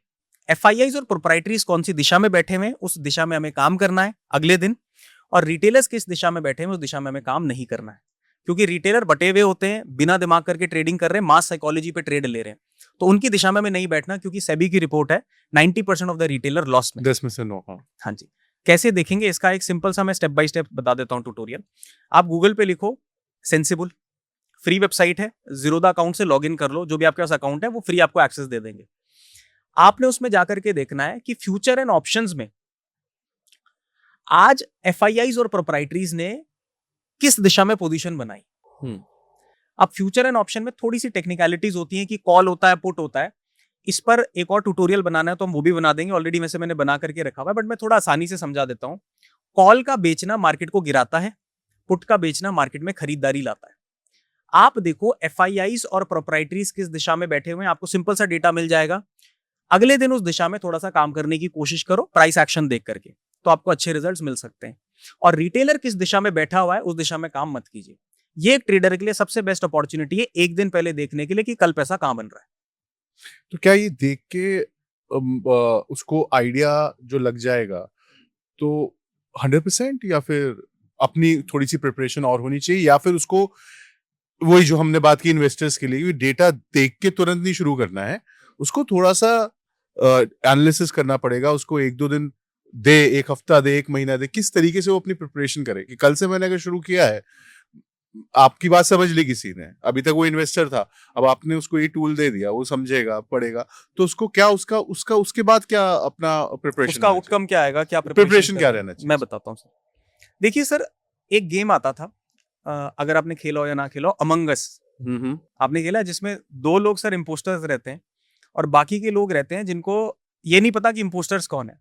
एफआईआईज और प्रोप्राइटरीज कौन सी दिशा में बैठे हुए हैं, उस दिशा में हमें काम करना है अगले दिन, और रिटेलर्स किस दिशा में बैठे हैं, उस दिशा में हमें काम नहीं करना है। क्योंकि रिटेलर बटे हुए होते हैं, बिना दिमाग करके ट्रेडिंग कर रहे हैं, मास साइकोलॉजी पे ट्रेड ले रहे हैं, तो उनकी दिशा में हमें नहीं बैठना, क्योंकि सेबी की रिपोर्ट है 90% ऑफ द रिटेलर लॉस में। 10 में से 9। हाँ जी। कैसे देखेंगे इसका एक सिंपल सा मैं स्टेप बाय स्टेप बता देता हूं ट्यूटोरियल। आप गूगल पे लिखो सेंसिबल, फ्री वेबसाइट है, जीरोधा अकाउंट से लॉगिन कर लो, जो भी आपके पास अकाउंट है वो फ्री आपको एक्सेस दे देंगे। आपने उसमें जाकर के देखना है कि फ्यूचर एंड ऑप्शंस में आज एफआईआईज और प्रोप्राइटरीज ने किस दिशा में पोजीशन बनाई। अब फ्यूचर एंड ऑप्शन में थोड़ी सी टेक्निकलिटीज होती हैं कि कॉल होता है, पुट होता है। इस पर एक और ट्यूटोरियल बनाना है तो हम वो भी बना देंगे, ऑलरेडी वैसे मैंने बना करके रखा हुआ है, बट मैं थोड़ा आसानी से समझा देता हूं। कॉल का बेचना मार्केट को गिराता है, पुट का बेचना मार्केट में खरीदारी लाता है। आप देखो एफआईआईज और प्रोप्राइटरीज किस दिशा में बैठे हुए हैं, आपको सिंपल सा डेटा मिल जाएगा। अगले दिन उस दिशा में थोड़ा सा काम करने की कोशिश करो, प्राइस एक्शन देख करके, तो आपको अच्छे रिजल्ट्स मिल सकते हैं। और रिटेलर किस दिशा में बैठा हुआ है, उस दिशा में काम मत कीजिए। ये एक ट्रेडर के लिए सबसे बेस्ट अपॉर्चुनिटी है, एक दिन पहले देखने के लिए कि कल पैसा कहां बन रहा है। तो क्या ये देख के उसको आइडिया जो लग जाएगा तो 100% या फिर अपनी थोड़ी सी प्रिपरेशन और होनी चाहिए, या फिर उसको वही जो हमने बात की इन्वेस्टर्स के लिए, डेटा देख के तुरंत नहीं शुरू करना है, उसको थोड़ा सा एनालिसिस करना पड़ेगा, उसको 1-2 दिन दे, 1 हफ्ता दे, 1 महीना दे, किस तरीके से वो अपनी प्रिपरेशन करे कि कल से मैंने अगर शुरू किया है, आपकी बात समझ ली किसी ने, अभी तक वो इन्वेस्टर था, अब आपने उसको ये टूल दे दिया, वो समझेगा, पढ़ेगा, तो उसको क्या उसका उसका उसके बाद क्या अपना प्रिपरेशन उसका आउटकम क्या आएगा, क्या preparation प्रिपरेशन क्या करना है? रहना चाहिए? मैं बताता हूँ सर। देखिए सर, एक गेम आता था, अगर आपने खेला हो या ना खेला हो, अमंग अस। हम्म। आपने खेला है? जिसमें 2 लोग सर इम्पोस्टर्स रहते हैं और बाकी के लोग रहते हैं जिनको ये नहीं पता कि इम्पोस्टर्स कौन है।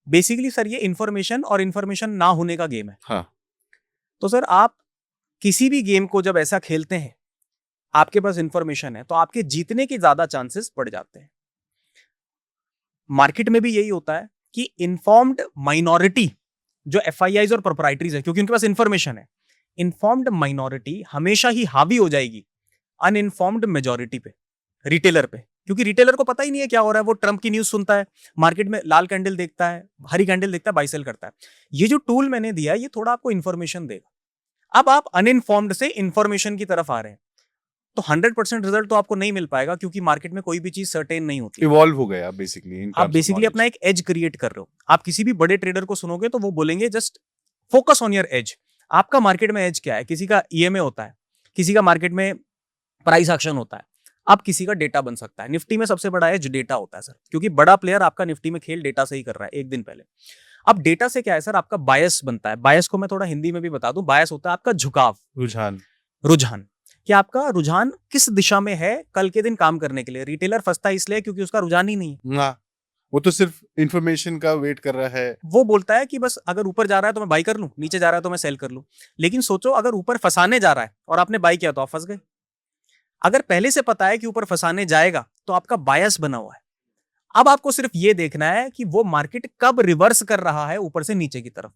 बेसिकली सर ये इन्फॉर्मेशन और इन्फॉर्मेशन ना होने का गेम है। हाँ। तो सर आप किसी भी गेम को जब ऐसा खेलते हैं, आपके पास इन्फॉर्मेशन है, तो आपके जीतने के ज्यादा चांसेस बढ़ जाते हैं। मार्केट में भी यही होता है कि इन्फॉर्म्ड माइनॉरिटी जो एफआईआईज और प्रोप्राइटरीज है, क्योंकि उनके पास इन्फॉर्मेशन है, इन्फॉर्म्ड माइनॉरिटी हमेशा ही हावी हो जाएगी अनइन्फॉर्म्ड मेजॉरिटी पे, रिटेलर पे। क्योंकि रिटेलर को पता ही नहीं है क्या हो रहा है, वो ट्रम्प की न्यूज सुनता है, मार्केट में लाल कैंडल देखता है, हरी कैंडल देखता है, बाई सेल करता है। ये जो टूल मैंने दिया ये थोड़ा आपको इन्फॉर्मेशन देगा। अब आप अनइन्फॉर्म्ड से इन्फॉर्मेशन की तरफ आ रहे हैं, तो 100% रिजल्ट तो आपको नहीं मिल पाएगा, क्योंकि मार्केट में कोई भी चीज सर्टेन नहीं होती। इवॉल्व हो गए आप बेसिकली इन आप टर्म्स ऑफ बेसिकली अपना नॉलेज। एक एज क्रिएट कर रहे हो। आप किसी भी बड़े ट्रेडर को सुनोगे तो वो बोलेंगे just focus on your age. आपका मार्केट में एज क्या है? किसी का ईएमए होता है, किसी का मार्केट में प्राइस एक्शन होता है, अब किसी का डेटा बन सकता है। निफ्टी में सबसे बड़ा एज डेटा होता है सर, क्योंकि बड़ा प्लेयर आपका निफ्टी में खेल डेटा से ही कर रहा है एक दिन पहले। अब डेटा से क्या है सर, आपका बायस बनता है। बायस को मैं थोड़ा हिंदी में भी बता दूं, बायस होता है आपका झुकाव, रुझान। रुझान, कि आपका रुझान किस दिशा में है कल के दिन काम करने के लिए। रिटेलर फंसता है इसलिए क्योंकि उसका रुझान ही नहीं है। हाँ, वो तो सिर्फ इंफॉर्मेशन का वेट कर रहा है। वो बोलता है कि बस अगर ऊपर जा रहा है तो मैं बाई कर लूं, नीचे जा रहा है तो मैं सेल कर लूं। लेकिन सोचो अगर ऊपर फंसाने जा रहा है और आपने बाई किया तो आप फंस गए। अगर पहले से पता है कि ऊपर फंसाने जाएगा तो आपका बायस बना हुआ है। अब आपको सिर्फ ये देखना है कि वो मार्केट कब रिवर्स कर रहा है ऊपर से नीचे की तरफ।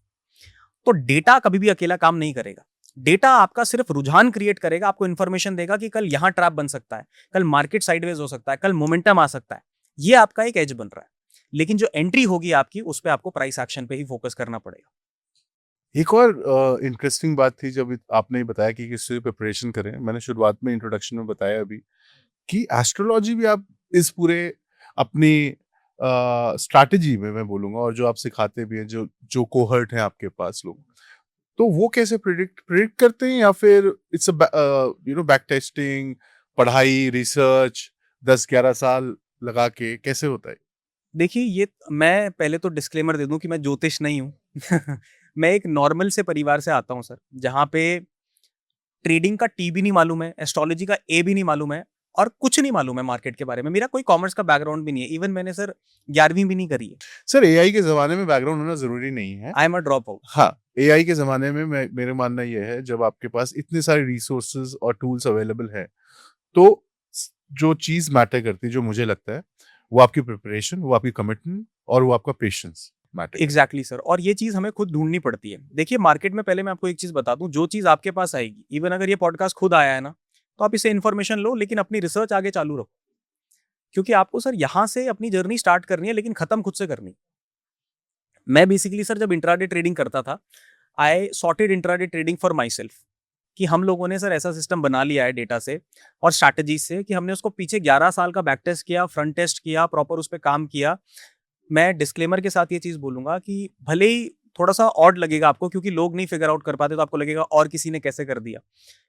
तो डेटा कभी भी अकेला काम नहीं करेगा। डेटा आपका सिर्फ रुझान क्रिएट करेगा, आपको इंफॉर्मेशन देगा कि कल यहां ट्रैप बन सकता है, कल मार्केट साइडवेज हो सकता है, कल मोमेंटम आ सकता है। ये आपका एक एज बन रहा है। लेकिन जो एंट्री होगी आपकी, उस पर आपको प्राइस एक्शन पे ही फोकस करना पड़ेगा। एक और इंटरेस्टिंग बात थी जब आपने बताया कि किससे प्रिपरेशन करें। मैंने शुरुआत में इंट्रोडक्शन में बताया अभी कि एस्ट्रोलॉजी भी आप इस पूरे अपनी स्ट्रैटेजी में मैं बोलूंगा, और जो आप सिखाते भी हैं, जो जो कोहर्ट है आपके पास लोग, तो वो कैसे प्रिडिक्ट करते हैं, या फिर इट्स बैक टेस्टिंग, पढ़ाई, रिसर्च 10-11 साल लगा के कैसे होता है? देखिए, ये मैं पहले तो डिस्क्लेमर दे दूं कि मैं ज्योतिष नहीं हूं। मैं एक नॉर्मल से परिवार से आता हूं सर, जहां पे ट्रेडिंग का टी भी नहीं मालूम है, एस्ट्रोलॉजी का ए भी नहीं मालूम है, और कुछ नहीं मालूम है मार्केट के बारे में। मेरा कोई कॉमर्स का बैकग्राउंड भी नहीं है, इवन मैंने सर 11वीं भी नहीं करी है। सर, एआई के जमाने में बैकग्राउंड होना जरूरी नहीं है। I am a drop out. हाँ, एआई के ज़माने में मेरा मानना ये है, जब आपके पास इतने सारे रिसोर्सेज और टूल्स अवेलेबल हैं, तो जो चीज़ मैटर करती है, जो मुझे लगता है, वो आपकी प्रिपरेशन, वो आपकी कमिटमेंट और वो आपका पेशेंस मैटर। एग्जैक्टली सर, और ये चीज हमें खुद ढूंढनी पड़ती है। देखिए मार्केट में, पहले मैं आपको एक चीज बता दूं, जो चीज आपके पास आएगी, इवन अगर ये पॉडकास्ट खुद आया है ना, तो आप इसे इन्फॉर्मेशन लो, लेकिन अपनी रिसर्च आगे चालू रखो। क्योंकि आपको सर यहाँ से अपनी जर्नी स्टार्ट करनी है, लेकिन खत्म खुद से करनी है। मैं बेसिकली सर जब इंट्राडे ट्रेडिंग करता था, I sorted intraday trading for myself, कि हम लोगों ने सर ऐसा सिस्टम बना लिया है डेटा से और स्ट्रैटेजी से, कि हमने उसको पीछे 11 साल का बैक टेस्ट किया, फ्रंट टेस्ट किया, प्रॉपर उस पर काम किया। मैं डिस्क्लेमर के साथ ये चीज बोलूंगा कि भले ही थोड़ा सा ऑड लगेगा आपको, क्योंकि लोग नहीं फिगर आउट कर पाते, तो आपको लगेगा और किसी ने कैसे कर दिया।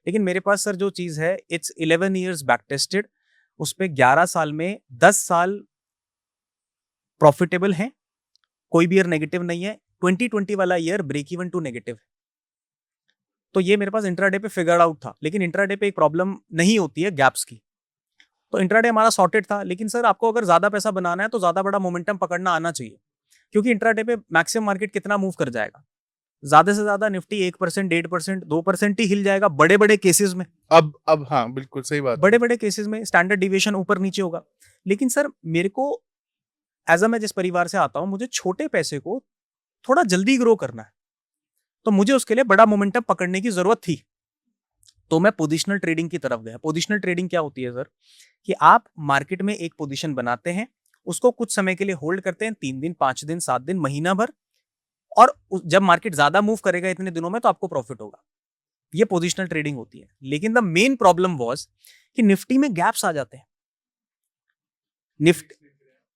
लेकिन मेरे पास सर जो चीज है, इट्स 11 ईयर्स बैक टेस्टेड। उस पर 11 साल में 10 साल प्रॉफिटेबल हैं, कोई भी ईयर नेगेटिव नहीं है। 2020 वाला year break even to negative है। तो ये मेरे पास इंट्राडे पे फिगर आउट था। लेकिन इंट्राडे पे एक प्रॉब्लम नहीं होती है गैप्स की, तो इंट्राडे हमारा सॉर्टेड था। लेकिन सर आपको अगर ज्यादा पैसा बनाना है तो ज्यादा बड़ा मोमेंटम पकड़ना आना चाहिए, क्योंकि इंट्राडे पे मैक्सिमम मार्केट कितना मूव कर जाएगा, ज्यादा से ज्यादा निफ्टी 1%, 1.5%, 2% ही हिल जाएगा बड़े बड़े केसेस में। अब हाँ, बिल्कुल सही बात है। बड़े बड़े केसेस में स्टैंडर्ड डिविएशन ऊपर नीचे होगा। लेकिन सर मेरे को, एज अ, मैं जिस परिवार से आता हूं, मुझे छोटे पैसे को थोड़ा जल्दी ग्रो करना है, तो मुझे उसके लिए बड़ा मोमेंटम पकड़ने की जरूरत थी। तो मैं पोजिशनल ट्रेडिंग की तरफ गया। पोजिशनल ट्रेडिंग क्या होती है सर, कि आप मार्केट में एक पोजीशन बनाते हैं, उसको कुछ समय के लिए होल्ड करते हैं, 3 दिन, 5 दिन, 7 दिन, महीना भर, और जब मार्केट ज्यादा मूव करेगा इतने दिनों में तो आपको प्रॉफिट होगा। ये पोजिशनल ट्रेडिंग होती है। लेकिन द मेन प्रॉब्लम वाज कि निफ्टी में गैप्स आ जाते हैं। निफ्ट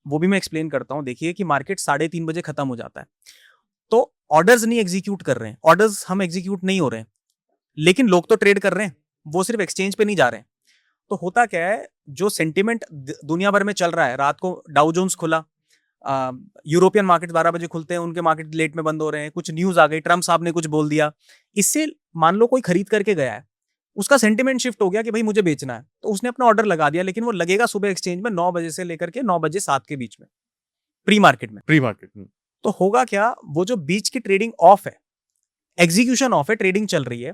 वो भी मैं एक्सप्लेन करता हूं। देखिए कि मार्केट 3:30 बजे खत्म हो जाता है, तो ऑर्डर्स नहीं एग्जीक्यूट कर रहे हैं, ऑर्डर्स हम एग्जीक्यूट नहीं हो रहे हैं, लेकिन लोग तो ट्रेड कर रहे हैं, वो सिर्फ एक्सचेंज पे नहीं जा रहे हैं। तो होता क्या है, जो सेंटिमेंट दुनिया भर में चल रहा है, रात को डाउ जोन्स खुला, यूरोपियन मार्केट 12 बजे खुलते हैं, उनके मार्केट लेट में बंद हो रहे हैं, कुछ न्यूज आ गई, ट्रम्प साहब ने कुछ बोल दिया, इससे मान लो कोई खरीद करके गया है, उसका सेंटिमेंट शिफ्ट हो गया कि भाई मुझे बेचना है, तो उसने अपना ऑर्डर लगा दिया, लेकिन वो लगेगा सुबह एक्सचेंज में 9 बजे से लेकर के 9 बजे 7 के बीच में, प्री मार्केट में। Pre market. तो होगा क्या, वो जो बीच की ट्रेडिंग ऑफ है, एग्जीक्यूशन ऑफ है, ट्रेडिंग चल रही है,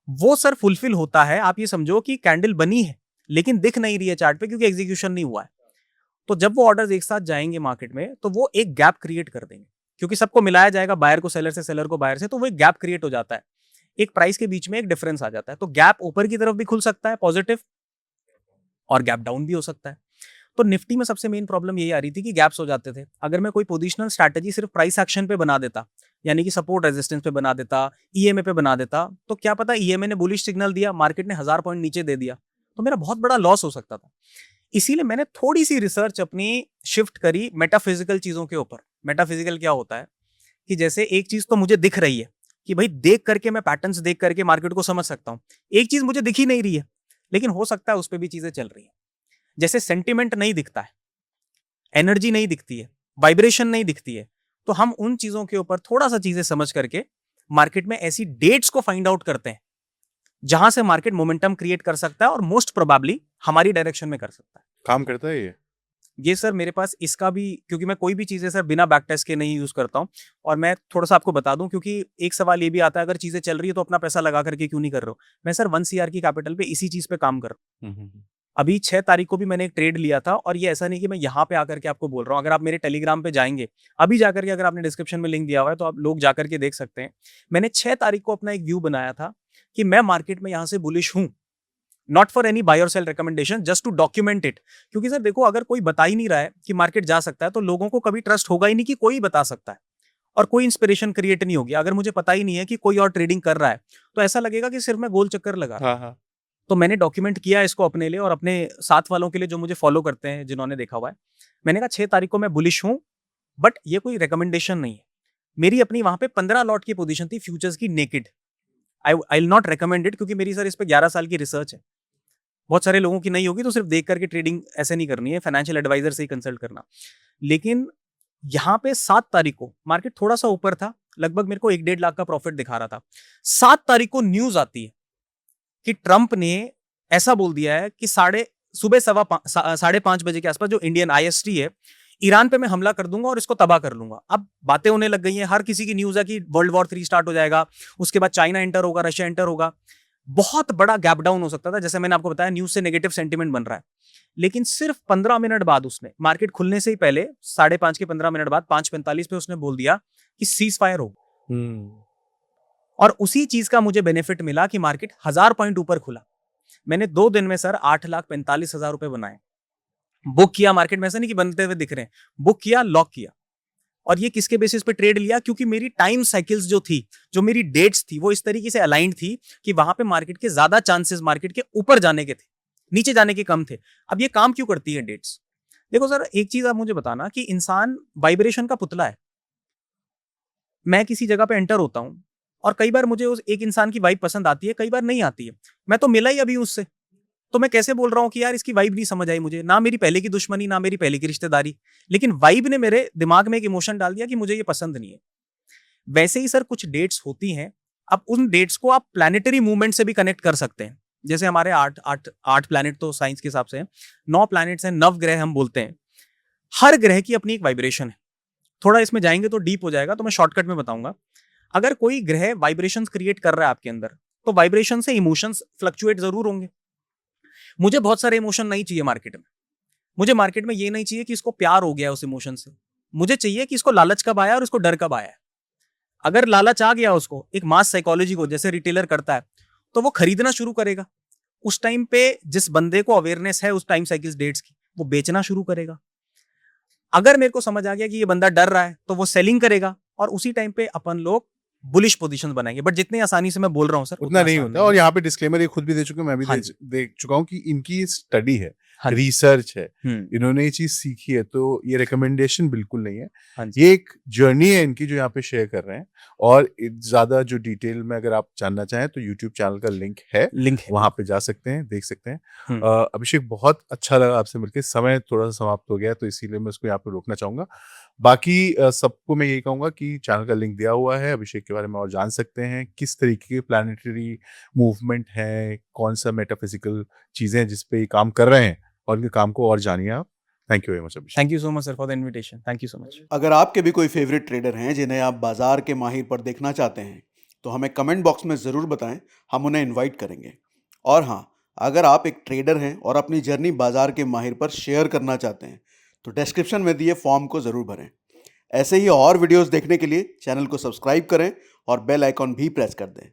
वो सर फुलफिल होता है। आप ये समझो कि कैंडल बनी है लेकिन दिख नहीं रही है चार्ट पे, क्योंकि एग्जीक्यूशन नहीं हुआ है। तो जब वो ऑर्डर्स एक साथ जाएंगे मार्केट में, तो वो एक गैप क्रिएट कर देंगे, क्योंकि सबको मिलाया जाएगा, बायर को सेलर से, सेलर को बायर से, तो वो एक गैप क्रिएट हो जाता है, एक प्राइस के बीच में एक डिफरेंस आ जाता है। तो गैप ऊपर की तरफ भी खुल सकता है पॉजिटिव, और गैप डाउन भी हो सकता है। तो निफ्टी में सबसे मेन प्रॉब्लम यही आ रही थी कि गैप्स हो जाते थे। अगर मैं कोई पोजिशनल स्ट्रैटेजी सिर्फ प्राइस एक्शन पे बना देता, यानी कि सपोर्ट रेजिस्टेंस पे बना देता, ईएमए पे बना देता, तो क्या पता ईएमए ने बुलिश सिग्नल दिया, मार्केट ने 1000 पॉइंट नीचे दे दिया, तो मेरा बहुत बड़ा लॉस हो सकता था। इसीलिए मैंने थोड़ी सी रिसर्च अपनी शिफ्ट करी मेटाफिजिकल चीजों के ऊपर। मेटाफिजिकल क्या होता है कि जैसे एक चीज तो मुझे दिख रही है कि भाई देख करके मैं पैटर्न्स देख करके मार्केट को समझ सकता हूं, एक चीज मुझे दिख ही नहीं रही है, लेकिन हो सकता है उस पर भी चीजें चल रही है। जैसे सेंटिमेंट नहीं दिखता है, एनर्जी नहीं दिखती है, वाइब्रेशन नहीं दिखती है, तो हम उन चीजों के ऊपर थोड़ा सा चीजें समझ करके मार्केट में ऐसी डेट्स को फाइंड आउट करते हैं जहां से मार्केट मोमेंटम क्रिएट कर सकता है, और मोस्ट प्रोबेबली हमारी डायरेक्शन में कर सकता है। काम करता है ये सर मेरे पास इसका भी, क्योंकि मैं कोई भी चीजें सर बिना बैक टेस्ट के नहीं यूज करता हूं। और मैं थोड़ा सा आपको बता दूं, क्योंकि एक सवाल ये भी आता है, अगर चीजें चल रही है तो अपना पैसा लगा करके क्यों नहीं कर रहे हो। मैं सर 1 CR की कैपिटल पे इसी चीज पे काम कर रहा हूँ। अभी 6 तारीख को भी मैंने एक ट्रेड लिया था, और ये ऐसा नहीं कि मैं यहाँ पे आकर के आपको बोल रहा हूँ। अगर आप मेरे टेलीग्राम पे जाएंगे, अभी जाकर के, अगर आपने डिस्क्रिप्शन में लिंक दिया हुआ है तो आप लोग जाकर के देख सकते हैं। मैंने 6 तारीख को अपना एक व्यू बनाया था कि मैं मार्केट में यहाँ से बुलिश हूँ, नॉट फॉर एनी बाय और sell recommendation, just to document it. क्योंकि सर देखो, अगर कोई बता ही नहीं रहा है कि मार्केट जा सकता है, तो लोगों को कभी ट्रस्ट होगा ही नहीं कि कोई बता सकता है, और कोई इंस्पिरेशन क्रिएट नहीं होगी। अगर मुझे पता ही नहीं है कि कोई और ट्रेडिंग कर रहा है, तो ऐसा लगेगा कि सिर्फ मैं गोल चक्कर लगा। हाँ। तो मैंने डॉक्यूमेंट किया इसको अपने लिए और अपने साथ वालों के लिए, जो मुझे फॉलो करते हैं, जिन्होंने देखा हुआ है। मैंने कहा 6 तारीख को मैं बुलिश हूं, बट ये कोई रिकमेंडेशन नहीं है। मेरी अपनी वहां पे 15 लॉट की पोजीशन थी फ्यूचर्स की, naked. I will not recommend it, क्योंकि मेरी सर इस पे 11 साल की रिसर्च है। बहुत सारे लोगों की नहीं होगी, तो सिर्फ देख करके ट्रेडिंग ऐसे नहीं करनी है, फाइनेंशियल एडवाइजर से ही कंसल्ट करना। लेकिन यहाँ पे 7 तारीख को मार्केट थोड़ा सा ऊपर था, लगभग मेरे को 1-1.5 लाख का प्रॉफिट दिखा रहा था। 7 तारीख को न्यूज आती है कि ट्रंप ने ऐसा बोल दिया है कि सुबह 5:30 बजे के आसपास, जो इंडियन IST है, ईरान पे मैं हमला कर दूंगा और इसको तबाह कर लूंगा। अब बातें होने लग गई हैं, हर किसी की न्यूज है कि वर्ल्ड वॉर 3 स्टार्ट हो जाएगा, उसके बाद चाइना एंटर होगा, रशिया एंटर होगा। बहुत बड़ा गैप डाउन हो सकता था, जैसे मैंने आपको बताया, न्यूज से नेगेटिव सेंटिमेंट बन रहा है। लेकिन सिर्फ 15 मिनट बाद उसने, मार्केट खुलने से ही पहले 5:30 के 15 मिनट बाद 5:45 पे उसने बोल दिया कि सीज फायर हो। और उसी चीज का मुझे बेनिफिट मिला कि मार्केट 1000 पॉइंट ऊपर खुला। मैंने 2 दिन में सर 8,45,000 रुपए बनाए। बुक किया मार्केट में, ऐसा नहीं कि बनते हुए दिख रहे हैं, बुक किया, लॉक किया। और ये किसके बेसिस पे ट्रेड लिया? क्योंकि मेरी टाइम साइकिल्स जो थी, जो मेरी डेट्स थी, वो इस तरीके से अलाइंड थी कि वहां पे मार्केट के ज्यादा चांसेस मार्केट के ऊपर जाने के थे, नीचे जाने के कम थे। अब ये काम क्यों करती है डेट्स? देखो सर, एक चीज आप मुझे बताना कि इंसान वाइब्रेशन का पुतला है। मैं किसी जगह पे एंटर होता हूं और कई बार मुझे उस एक इंसान की वाइब पसंद आती है, कई बार नहीं आती है। मैं तो मिला ही अभी उससे, तो मैं कैसे बोल रहा हूं कि यार इसकी वाइब नहीं समझ आई मुझे, ना मेरी पहले की दुश्मनी, ना मेरी पहले की रिश्तेदारी, लेकिन वाइब ने मेरे दिमाग में एक इमोशन डाल दिया कि मुझे ये पसंद नहीं है। वैसे ही सर कुछ डेट्स होती हैं। अब उन डेट्स को आप प्लैनेटरी मूवमेंट से भी कनेक्ट कर सकते हैं। जैसे हमारे 8 प्लैनेट तो साइंस के हिसाब से हैं, 9 प्लैनेट्स हैं, नवग्रह हम बोलते हैं। हर ग्रह की अपनी एक वाइब्रेशन है। थोड़ा इसमें जाएंगे तो डीप हो जाएगा, तो मैं शॉर्टकट में बताऊंगा। अगर कोई ग्रह वाइब्रेशंस क्रिएट कर रहा है आपके अंदर, तो वाइब्रेशन से इमोशंस फ्लक्चुएट जरूर होंगे। मुझे बहुत सारे इमोशन नहीं चाहिए मार्केट में। मुझे मार्केट में ये नहीं चाहिए कि इसको प्यार हो गया उस इमोशन से। मुझे चाहिए कि इसको लालच कब आया और इसको डर कब आया है। अगर लालच आ गया उसको, एक मास साइकोलॉजी को, जैसे रिटेलर करता है, तो वो खरीदना शुरू करेगा। उस टाइम पे जिस बंदे को अवेयरनेस है उस टाइम साइकिल्स डेट्स की, वो बेचना शुरू करेगा। अगर मेरे को समझ आ गया कि ये बंदा डर रहा है, तो वो सेलिंग करेगा। है। और उसी टाइम पे अपन लोग बुलिश पोजीशन बनाएंगे। बट जितनी आसानी से मैं बोल रहा हूँ सर, उतना नहीं आसान होता, और यहाँ पे डिस्क्लेमर ये खुद भी दे चुके हैं, मैं भी हाँ दे जी। देख चुका हूँ कि इनकी स्टडी है, हाँ जी। रिसर्च है, हम्म। इन्होंने ये चीज सीखी है, तो ये रिकमेंडेशन बिल्कुल नहीं है। हाँ जी। ये एक जर्नी है इनकी जो यहाँ पे शेयर कर रहे हैं, और ज्यादा जो डिटेल में अगर आप जानना चाहें तो यूट्यूब चैनल का लिंक है, लिंक है। वहां पे जा सकते हैं, देख सकते हैं। हम्म। अभिषेक, बहुत अच्छा लगा आपसे मिलकर, समय थोड़ा सा समाप्त हो गया है, तो इसीलिए मैं उसको यहाँ पे रोकना चाहूंगा। बाकी सबको मैं यही कहूंगा कि चैनल का लिंक दिया हुआ है, अभिषेक के बारे में और जान सकते हैं, किस तरीके के प्लानिटरी मूवमेंट है, कौन सा मेटाफिजिकल चीजें हैं जिस पे ये काम कर रहे हैं, और इनके काम को और जानिए आप। Thank you very much Abhishek. Thank you so much sir for the invitation. Thank you so much. अगर आपके भी कोई फेवरेट ट्रेडर हैं जिन्हें आप बाजार के माहिर पर देखना चाहते हैं तो हमें कमेंट बॉक्स में ज़रूर बताएं, हम उन्हें इनवाइट करेंगे। और हाँ, अगर आप एक ट्रेडर हैं और अपनी जर्नी बाजार के माहिर पर शेयर करना चाहते हैं तो डिस्क्रिप्शन में दिए फॉर्म को ज़रूर भरें। ऐसे ही और वीडियोस देखने के लिए चैनल को सब्सक्राइब करें और बेल आइकॉन भी प्रेस कर दें।